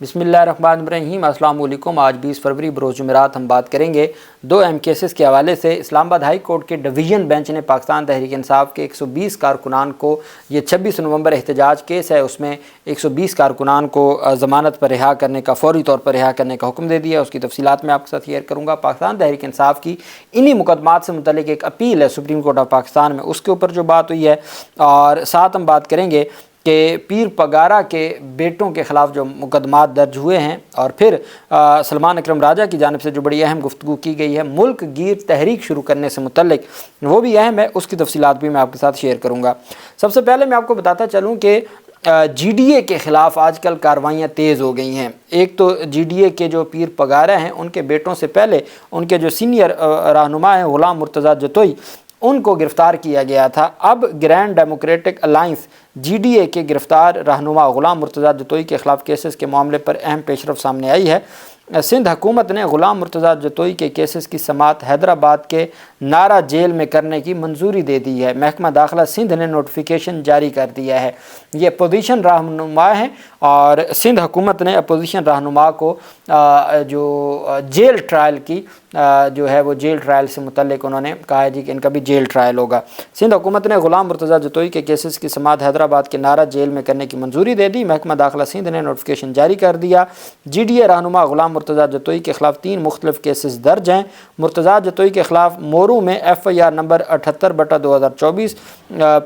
बिस्मिल्लाहिर्रहमानिर्रहीम। अस्सलाम वालेकुम। आज 20 फरवरी बरोज़ जुमेरात हम बात करेंगे दो अहम केसेस के हवाले से। इस्लामाबाद हाई कोर्ट के डिवीज़न बेंच ने पाकिस्तान तहरीक इंसाफ के 120 कारकुनान को, ये 26 नवंबर एहतजाज केस है, उसमें 120 कारकुनान को ज़मानत पर रिहा करने का, फौरी तौर पर रिहा करने का हुक्म दे दिया। उसकी तफसीलात मैं आपके साथ शेयर करूँगा। पाकिस्तान तहरीक इंसाफ की इन्हीं मुकदमात से मुतल्लिक एक अपील है सुप्रीम कोर्ट ऑफ पाकिस्तान में, उसके ऊपर जो बात हुई है, और साथ हम बात करेंगे कि पीर पगारा के बेटों के ख़िलाफ़ जो मुकदमात दर्ज हुए हैं, और फिर सलमान अकरम राजा की जानिब से जो बड़ी अहम गुफ्तगू की गई है मुल्क गिर तहरीक शुरू करने से मुतल्लिक, वो भी अहम है, उसकी तफसीलात भी मैं आपके साथ शेयर करूँगा। सबसे पहले मैं आपको बताता चलूँ कि GDA के ख़िलाफ़ आजकल कार्रवाइयाँ तेज़ हो गई हैं। एक तो GDA के जो पीर पगारा हैं, उनके बेटों से पहले उनके जो सीनियर रहनुमा हैं ग़ुलाम मुर्तज़ा जतोई, उनको गिरफ़्तार किया गया था। अब ग्रैंड डेमोक्रेटिक अलाइंस GDA के गिरफ़्तार रहनुमा ग़ुलाम मुर्तज़ा जतोई के ख़िलाफ़ केसेस के मामले पर अहम पेशरफ़ सामने आई है। सिंध हुकूमत ने ग़ुलाम मुर्तज़ा जतोई के केसेस की समाअत हैदराबाद के नारा जेल में करने की मंजूरी दे दी है। महकमा दाखिला सिंध ने नोटिफिकेशन जारी कर दिया है। ये अपोजिशन रहनुमा है, और सिंध हुकूमत ने अपोजिशन रहनुमा को जो जेल ट्रायल की जो है वो जेल ट्रायल से मुतल्लिक उन्होंने कहा है जी कि इनका भी जेल ट्रायल होगा। सिंध हुकूमत ने ग़ुलाम मुर्तज़ा जतोई के केसेस की समाअत हैदराबाद के नारा जेल में करने की मंजूरी दे दी। महकमा दाखिला सिंध ने नोटिफिकेशन जारी कर दिया। GDA रहनुमा ग़ुलाम मुर्तज़ा जतोई के ख़िलाफ़ 3 मुख्तलिफ केसेस दर्ज हैं। मुर्तज़ा जतोई के ख़िलाफ़ मोरू में FIR नंबर 78/2024,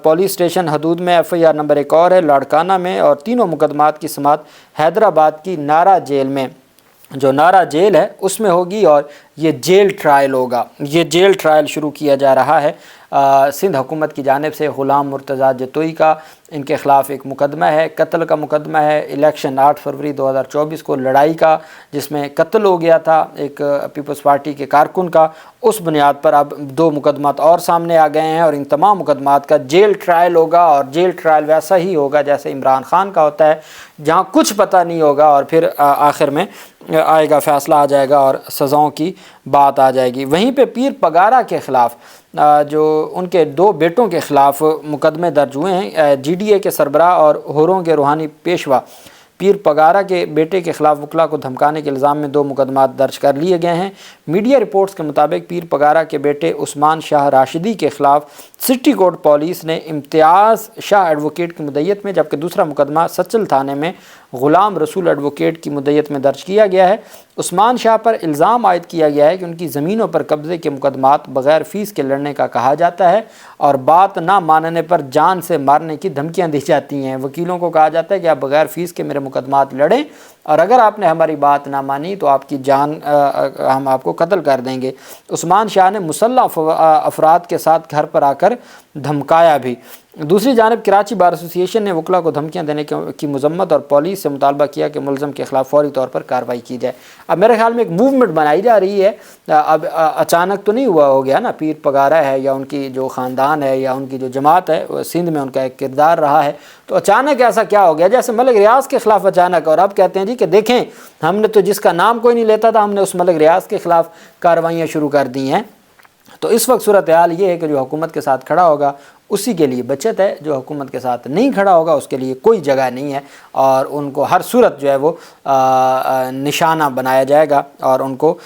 पुलिस स्टेशन हदूद में FIR नंबर एक और है, लाड़काना में, और तीनों मुकदमात की समाअत हैदराबाद की नारा जेल में, जो नारा जेल है उसमें होगी, और ये जेल ट्रायल होगा। ये जेल ट्रायल शुरू किया जा रहा है सिंध हुकूमत की जानिब से। ग़ुलाम मुर्तज़ा जतोई का इनके ख़िलाफ़ एक मुकदमा है, कत्ल का मुकदमा है। इलेक्शन 8 फरवरी 2024 को लड़ाई का, जिसमें कत्ल हो गया था एक पीपल्स पार्टी के कारकुन का, उस बुनियाद पर अब 2 मुकदमात और सामने आ गए हैं, और इन तमाम मुकदमात का जेल ट्रायल होगा। और जेल ट्रायल वैसा ही होगा जैसे इमरान खान का होता है, जहाँ कुछ पता नहीं होगा और फिर आखिर में आएगा फ़ैसला आ जाएगा और सज़ाओं की बात आ जाएगी। वहीं पे पीर पगारा के ख़िलाफ़ जो उनके 2 बेटों के ख़िलाफ़ मुकदमे दर्ज हुए हैं। GDA के सरबराह और होरों के रूहानी पेशवा पीर पगारा के बेटे के ख़िलाफ़ वकला को धमकाने के इल्ज़ाम में 2 मुकदमात दर्ज कर लिए गए हैं। मीडिया रिपोर्ट्स के मुताबिक पीर पगारा के बेटे उस्मान शाह राशिदी के ख़िलाफ़ सिटी कोर्ट पुलिस ने इम्तियाज़ शाह एडवोकेट की मुद्दत में, जबकि दूसरा मुकदमा सचल थाने में ग़ुलाम रसूल एडवोकेट की मुद्दत में दर्ज किया गया है। उस्मान शाह पर इल्ज़ाम आयद किया गया है कि उनकी ज़मीनों पर कब्ज़े के मुकदमात बग़ैर फ़ीस के लड़ने का कहा जाता है, और बात ना मानने पर जान से मारने की धमकियां दी जाती हैं। वकीलों को कहा जाता है कि आप बग़ैर फ़ीस के मेरे मुकदमात लड़ें, और अगर आपने हमारी बात ना मानी तो आपकी जान हम आपको कत्ल कर देंगे। उस्मान शाह ने मुसल्लह अफराद के साथ घर पर आकर धमकाया भी। दूसरी जानिब कराची बार एसोसिएशन ने वकला को धमकियां देने की मजम्मत और पुलिस से मुतालबा किया कि मुलज़म के ख़िलाफ़ फौरी तौर पर कार्रवाई की जाए। अब मेरे ख्याल में एक मूवमेंट बनाई जा रही है। अब अचानक तो नहीं हुआ हो गया ना, पीर पगारा है या उनकी जो ख़ानदान है या उनकी जो जमात है, सिंध में उनका एक किरदार रहा है, तो अचानक ऐसा क्या हो गया जैसे मलिक रियाज के ख़िलाफ़ अचानक, और अब कहते हैं जी कि देखें हमने तो जिसका नाम कोई नहीं लेता था, हमने उस मलिक रियाज के ख़िलाफ़ कार्रवाइयाँ शुरू कर दी हैं। तो इस वक्त सूरत हाल ये है कि जो हुकूमत के साथ खड़ा होगा उसी के लिए बचत है, जो हुकूमत के साथ नहीं खड़ा होगा उसके लिए कोई जगह नहीं है, और उनको हर सूरत जो है वो निशाना बनाया जाएगा, और उनको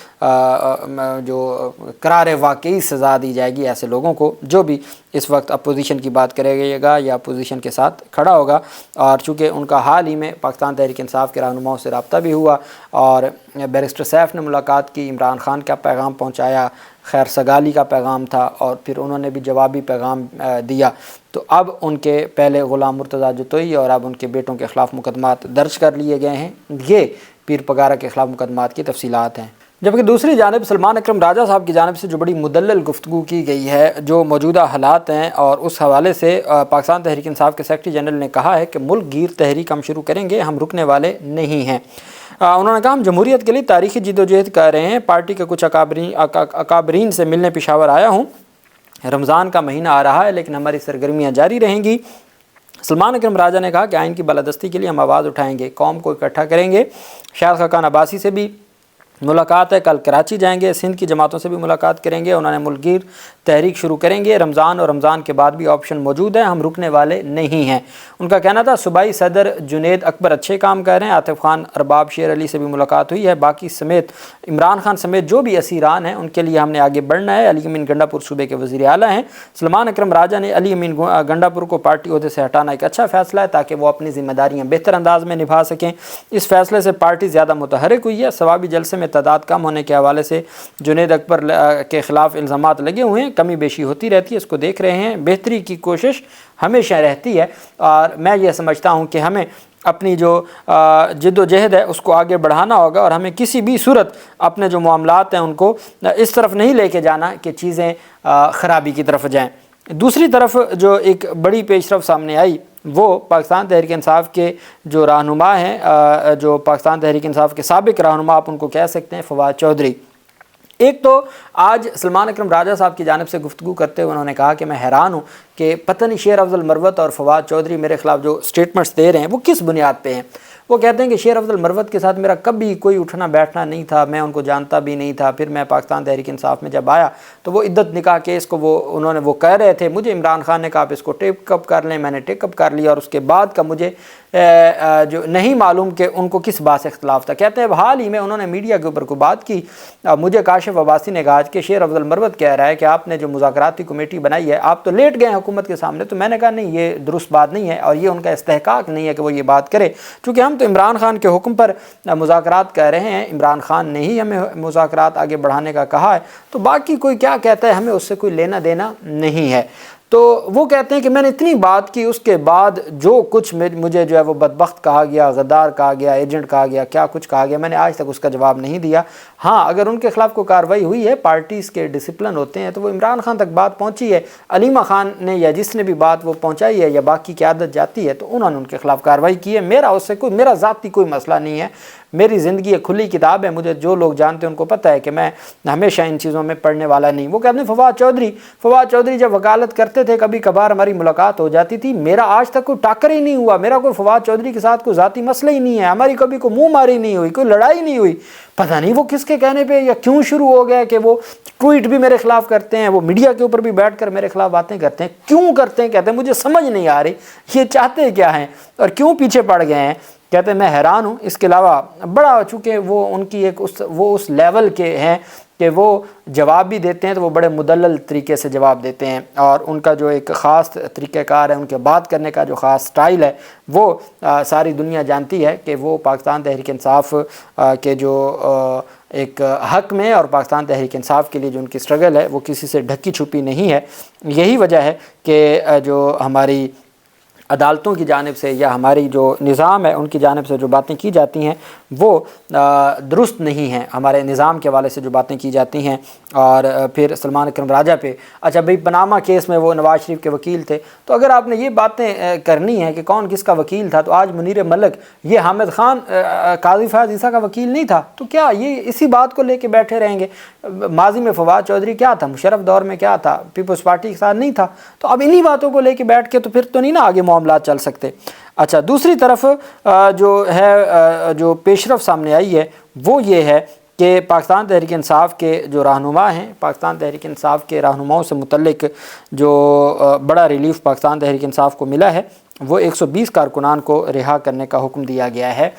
जो करार वाकई सज़ा दी जाएगी ऐसे लोगों को जो भी इस वक्त अपोजिशन की बात करेगा या अपोजिशन के साथ खड़ा होगा। और चूँकि उनका हाल ही में पाकिस्तान तहरीक इंसाफ के रहनुमाओं से रब्ता भी हुआ, और बैरिस्टर सैफ ने मुलाकात की, इमरान खान का पैगाम पहुँचाया, खैर सगाली का पैगाम था, और फिर उन्होंने भी जवाबी पैगाम दिया। तो अब उनके पहले ग़ुलाम मुर्तज़ा जतोई और अब उनके बेटों के ख़िलाफ़ मुकदमात दर्ज कर लिए गए हैं। ये पीर पगारा के ख़िलाफ़ मुकदमात की तफसीलात हैं। जबकि दूसरी जानिब सलमान अकरम राजा साहब की जानिब से जो बड़ी मुदल्लल गुफ्तगू की गई है, जो मौजूदा हालात हैं, और उस हवाले से पाकिस्तान तहरीक इंसाफ के सेक्रेटरी जनरल ने कहा है कि मुल्क गिर तहरीक हम शुरू करेंगे, हम रुकने वाले नहीं हैं। उन्होंने कहा हम जमहूरियत के लिए तारीख़ी जिद्दोजहद कर रहे हैं। पार्टी के कुछ अकाबरीन से मिलने पेशावर आया हूँ। रमज़ान का महीना आ रहा है लेकिन हमारी सरगर्मियाँ जारी रहेंगी। सलमान अकरम राजा ने कहा कि आइन की बालादस्ती के लिए हम आवाज़ उठाएंगे, कौम को इकट्ठा करेंगे। शायद खाकान अब्बासी से भी मुलाकात है। कल कराची जाएंगे, सिंध की जमातों से भी मुलाकात करेंगे। उन्होंने मुल्कगीर तहरीक शुरू करेंगे। रमज़ान और रमज़ान के बाद भी ऑप्शन मौजूद है, हम रुकने वाले नहीं हैं। उनका कहना था सूबाई सदर जुनेद अकबर अच्छे काम कर रहे हैं। आतिफ खान, अरबाब शेर अली से भी मुलाकात हुई है। बाकी समेत इमरान खान समेत जो भी असीरान हैं उनके लिए हमने आगे बढ़ना है। अली अमीन गंडापुर सूबे के वज़ीर आला हैं। सलमान अकरम राजा ने अली अमीन गंडापुर को पार्टी ओहदे से हटाना एक अच्छा फ़ैसला है ताकि वो अपनी ज़िम्मेदारियाँ बेहतर अंदाज में निभा सकें। इस फैसले से पार्टी ज़्यादा मुतहरक हुई है। सवाबी जलसे में तादाद कम होने के हवाले से जुनेद अकबर के ख़िलाफ़ इल्ज़ामात लगे हुए हैं। कमी बेशी होती रहती है, इसको देख रहे हैं। बेहतरी की कोशिश हमेशा रहती है और मैं ये समझता हूँ कि हमें अपनी जो जिद्दोजहद है उसको आगे बढ़ाना होगा और हमें किसी भी सूरत अपने जो मामलात हैं उनको इस तरफ नहीं लेके जाना कि चीज़ें ख़राबी की तरफ जाएँ। दूसरी तरफ जो एक बड़ी पेशरफ सामने आई वो पाकिस्तान तहरीक इंसाफ के जो रहनुमा हैं, जो पाकिस्तान तहरीक इंसाफ के साबिक रहनुमा आप उनको कह सकते हैं, फवाद चौधरी। एक तो आज सलमान अकरम राजा साहब की जानिब से गुफ्तगू करते हुए उन्होंने कहा कि मैं हैरान हूँ कि पता नहीं शेर अफजल मरवत और फवाद चौधरी मेरे ख़िलाफ़ जो स्टेटमेंट्स दे रहे हैं वो किस बुनियाद पे हैं। वो कहते हैं कि शेर अफजल मरवत के साथ मेरा कभी कोई उठना बैठना नहीं था, मैं उनको जानता भी नहीं था। फिर मैं पाकिस्तान तहरीक इंसाफ में जब आया तो वो इद्दत निकाह केस को वो कह रहे थे, मुझे इमरान खान ने कहा आप इसको टेकअप कर लें, मैंने टेकअप कर लिया और उसके बाद का मुझे जो नहीं मालूम कि उनको किस बात से इख्तलाफ था। कहते हैं हाल ही में उन्होंने मीडिया के ऊपर को बात की, मुझे काशिफ अब्बासी ने कहा कि शेर अफजल मरवत कह रहा है कि आपने जो मुज़ाकराती कमेटी बनाई है आप तो लेट गए हुकूमत के सामने। तो मैंने कहा नहीं, ये दुरुस्त बात नहीं है और ये उनका इस्तेहकाक नहीं है कि वो ये बात करे, क्योंकि हम तो इमरान खान के हुक्म पर मुज़ाकरात कर रहे हैं। इमरान खान ने ही हमें मुज़ाकरात आगे बढ़ाने का कहा है, तो बाकी कोई क्या कहता है हमें उससे कोई लेना देना नहीं है। तो वो कहते हैं कि मैंने इतनी बात की, उसके बाद जो कुछ मुझे जो है वो बदबख्त कहा गया, गद्दार कहा गया, एजेंट कहा गया, क्या कुछ कहा गया, मैंने आज तक उसका जवाब नहीं दिया। हाँ, अगर उनके ख़िलाफ़ कोई कार्रवाई हुई है, पार्टीज़ के डिसिप्लिन होते हैं, तो वो इमरान खान तक बात पहुँची है, अलीमा खान ने या जिसने भी बात वो पहुँचाई है या बाकी क़यादत जाती है तो उन्होंने उनके ख़िलाफ़ कार्रवाई की है। मेरा ज़ाती कोई मसला नहीं है। मेरी ज़िंदगी एक खुली किताब है, मुझे जो लोग जानते हैं उनको पता है कि मैं हमेशा इन चीज़ों में पढ़ने वाला नहीं। वो कहते हैं फवाद चौधरी जब वकालत करते थे कभी कभार हमारी मुलाकात हो जाती थी, मेरा आज तक कोई टाकर ही नहीं हुआ, मेरा कोई फवाद चौधरी के साथ कोई ज़ाती मसला ही नहीं है, हमारी कभी कोई मुँह मारी नहीं हुई, कोई लड़ाई नहीं हुई। पता नहीं वो किसके कहने पर या क्यों शुरू हो गया कि वो ट्वीट भी मेरे ख़िलाफ़ करते हैं, वो मीडिया के ऊपर भी बैठ कर मेरे ख़िलाफ़ बातें करते हैं। क्यों करते हैं कहते हैं मुझे समझ नहीं आ रही, ये चाहते क्या हैं और क्यों पीछे पड़ गए हैं। कहते हैं मैं हैरान हूँ। इसके अलावा बड़ा चूँकि वो उनकी एक उस लेवल के हैं कि वो जवाब भी देते हैं तो वो बड़े मुदल्लल तरीके से जवाब देते हैं और उनका जो एक ख़ास तरीक़ाकार है, उनके बात करने का जो ख़ास स्टाइल है वो सारी दुनिया जानती है कि वो पाकिस्तान तहरीक इंसाफ के जो एक हक़ में और पाकिस्तान तहरीक इंसाफ के लिए जो उनकी स्ट्रगल है वो किसी से ढकी छुपी नहीं है। यही वजह है कि जो हमारी अदालतों की जानिब से या हमारी जो निज़ाम है उनकी जानिब से जो बातें की जाती हैं वो दुरुस्त नहीं हैं। हमारे निज़ाम के हवाले से जो बातें की जाती हैं और फिर सलमान अकरम राजा पे, अच्छा भाई पनामा केस में वो नवाज़ शरीफ के वकील थे, तो अगर आपने ये बातें करनी है कि कौन किसका वकील था, तो आज मुनीर मलिक ये हामिद खान काजी फ़याज़ ईसा का वकील नहीं था, तो क्या ये इसी बात को लेके बैठे रहेंगे। माजी में फवाद चौधरी क्या था, मुशर्रफ दौर में क्या था, पीपल्स पार्टी के साथ नहीं था, तो अब इन्हीं बातों को लेके बैठ के तो फिर तो नहीं ना आगे मामला चल सकते। अच्छा, दूसरी तरफ जो है जो पेशरफ सामने आई है वो ये है कि पाकिस्तान तहरीक इंसाफ के जो रहनुमा हैं, पाकिस्तान तहरीक इंसाफ के रहनुमाओं से मुतल्लिक जो बड़ा रिलीफ पाकिस्तान तहरीक इंसाफ को मिला है वो 120 कारकुनान को रिहा करने का हुक्म दिया गया है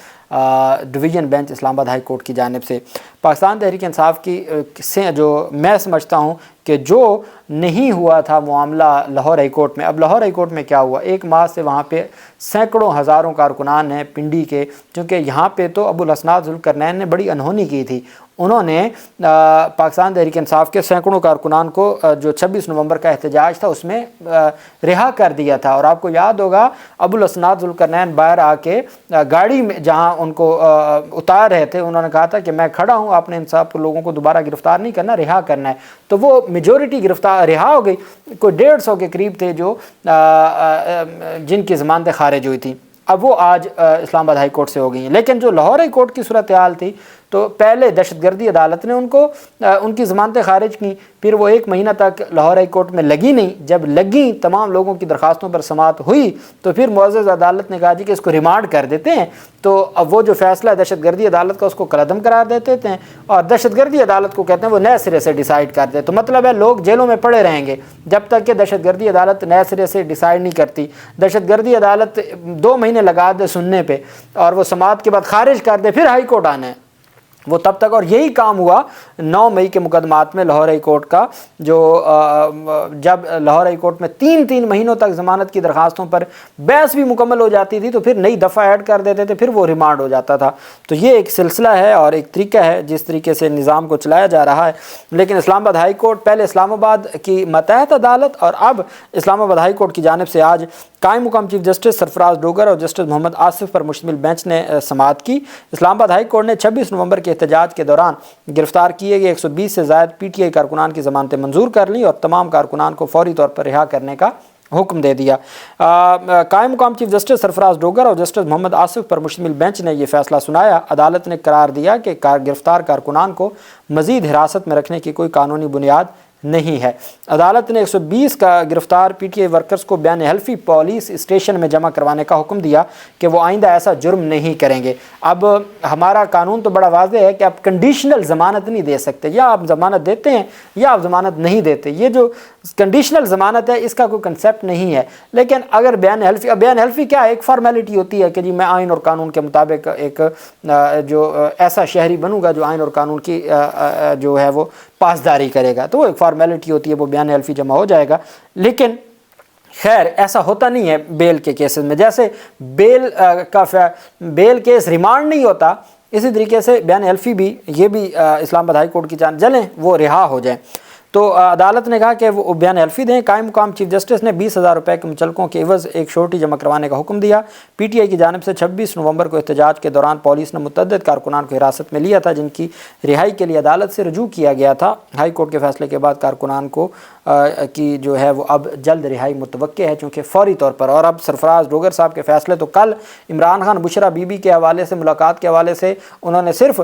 division bench Islamabad high court की जानिब से। पाकिस्तान तहरीक इंसाफ की से जो मैं समझता हूँ कि जो नहीं हुआ था मामला लाहौर हाई कोर्ट में, अब लाहौर हाई कोर्ट में क्या हुआ, एक माह से वहाँ पे सैकड़ों हज़ारों कारकुनान हैं पिंडी के, क्योंकि यहाँ पे तो अबुल हसनात ज़ुल्करनैन ने बड़ी अनहोनी की थी। उन्होंने पाकिस्तान तहरीक इंसाफ के सैकड़ों कारकुनान को जो 26 नवंबर का एहतजाज था उसमें रिहा कर दिया था। और आपको याद होगा अबुल हसनात ज़ुल्करनैन बाहर आके गाड़ी में जहाँ उनको उतार रहे थे उन्होंने कहा था कि मैं खड़ा हूँ, आपने इन सब लोगों को दोबारा गिरफ़्तार नहीं करना, रिहा करना है। तो वो मेजॉरिटी गिरफ़्तार रिहा हो गई, कोई 150 के करीब थे जो जिनकी ज़मानतें खारिज हुई थी। अब वो आज इस्लामाबाद हाई कोर्ट से हो गई हैं। लेकिन जो लाहौर हाई कोर्ट की सूरत हाल थी تو پہلے دہشت گردی عدالت نے ان کی ضمانتیں خارج کی، پھر وہ 1 مہینہ تک لاہور ہائی کورٹ میں لگی نہیں، جب لگیں تمام لوگوں کی درخواستوں پر سماعت ہوئی تو پھر معزز عدالت نے کہا جی کہ اس کو ریمانڈ کر دیتے ہیں، تو اب وہ جو فیصلہ ہے دہشت گردی عدالت کا اس کو کالعدم قرار دیتے ہیں، اور دہشت گردی عدالت کو کہتے ہیں وہ نئے سرے سے ڈیسائیڈ کرتے ہیں۔ تو مطلب ہے لوگ جیلوں میں پڑے رہیں گے جب تک کہ دہشت گردی عدالت نئے سرے سے ڈیسائیڈ نہیں کرتی۔ دہشت گردی عدالت 2 مہینے لگا دے سننے پہ اور وہ سماعت کے بعد خارج کر دے، پھر ہائی کورٹ آنا ہے وہ تب تک، اور یہی کام ہوا 9 مئی کے مقدمات میں لاہور ہائی کورٹ کا، جو جب لاہور ہائی کورٹ میں 3 مہینوں تک ضمانت کی درخواستوں پر بحث بھی مکمل ہو جاتی تھی تو پھر نئی دفعہ ایڈ کر دیتے تھے، پھر وہ ریمانڈ ہو جاتا تھا۔ تو یہ ایک سلسلہ ہے اور ایک طریقہ ہے جس طریقے سے نظام کو چلایا جا رہا ہے۔ لیکن اسلام آباد ہائی کورٹ، پہلے اسلام آباد کی ماتحت عدالت اور اب اسلام آباد ہائی کورٹ کی جانب سے آج قائم مقام چیف جسٹس سرفراز ڈوگر اور جسٹس محمد آصف پر مشتمل بینچ نے سماعت کی۔ اسلام آباد ہائی کورٹ نے 26 نومبر کے احتجاج کے دوران گرفتار کیے گئے 120 سے زائد پی ٹی آئی کارکنان کی ضمانتیں منظور کر لیں اور تمام کارکنان کو فوری طور پر رہا کرنے کا حکم دے دیا۔ قائم مقام چیف جسٹس سرفراز ڈوگر اور جسٹس محمد آصف پر مشتمل بینچ نے یہ فیصلہ سنایا۔ عدالت نے قرار دیا کہ گرفتار کارکنان کو مزید حراست میں رکھنے کی کوئی قانونی بنیاد نہیں ہے۔ عدالت نے 120 کا گرفتار پی ٹی آئی ورکرز کو بیان حلفی پولیس اسٹیشن میں جمع کروانے کا حکم دیا کہ وہ آئندہ ایسا جرم نہیں کریں گے۔ اب ہمارا قانون تو بڑا واضح ہے کہ آپ کنڈیشنل ضمانت نہیں دے سکتے، یا آپ ضمانت دیتے ہیں یا آپ ضمانت نہیں دیتے۔ یہ جو کنڈیشنل ضمانت ہے اس کا کوئی کنسیپٹ نہیں ہے، لیکن اگر بیان حلفی کیا ہے، ایک فارمیلٹی ہوتی ہے کہ جی میں آئین اور قانون کے مطابق ایک جو ایسا شہری بنوں گا جو آئین اور قانون کی جو ہے وہ پاسداری کرے گا، تو وہ ایک فارمیلٹی ہوتی ہے، وہ بیان حلفی جمع ہو جائے گا۔ لیکن خیر ایسا ہوتا نہیں ہے بیل کے کیسز میں، جیسے بیل کیس ریمانڈ نہیں ہوتا، اسی طریقے سے بیان حلفی بھی، یہ بھی اسلام آباد ہائی کورٹ کی جانب چلیں وہ رہا ہو جائیں۔ تو عدالت نے کہا کہ وہ بیان حلفی دیں۔ قائم مقام چیف جسٹس نے 20,000 روپے کے مچلقوں کے عوض ایک شورٹی جمع کروانے کا حکم دیا۔ پی ٹی آئی کی جانب سے 26 نومبر کو احتجاج کے دوران پولیس نے متعدد کارکنان کو حراست میں لیا تھا جن کی رہائی کے لیے عدالت سے رجوع کیا گیا تھا۔ ہائی کورٹ کے فیصلے کے بعد کارکنان کو کی جو ہے وہ اب جلد رہائی متوقع ہے، چونکہ فوری طور پر۔ اور اب سرفراز ڈوگر صاحب کے فیصلے تو کل عمران خان بشرا بی بی کے حوالے سے ملاقات کے حوالے سے انہوں نے صرف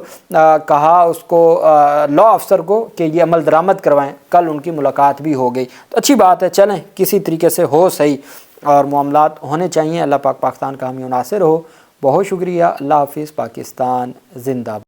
کہا اس کو لا افسر کو کہ یہ عمل درآمد کروائیں، کل ان کی ملاقات بھی ہو گئی۔ تو اچھی بات ہے، چلیں کسی طریقے سے ہو صحیح اور معاملات ہونے چاہیے۔ اللہ پاک پاکستان کا حامی و ناصر ہو۔ بہت شکریہ۔ اللہ حافظ۔ پاکستان زندہ باد۔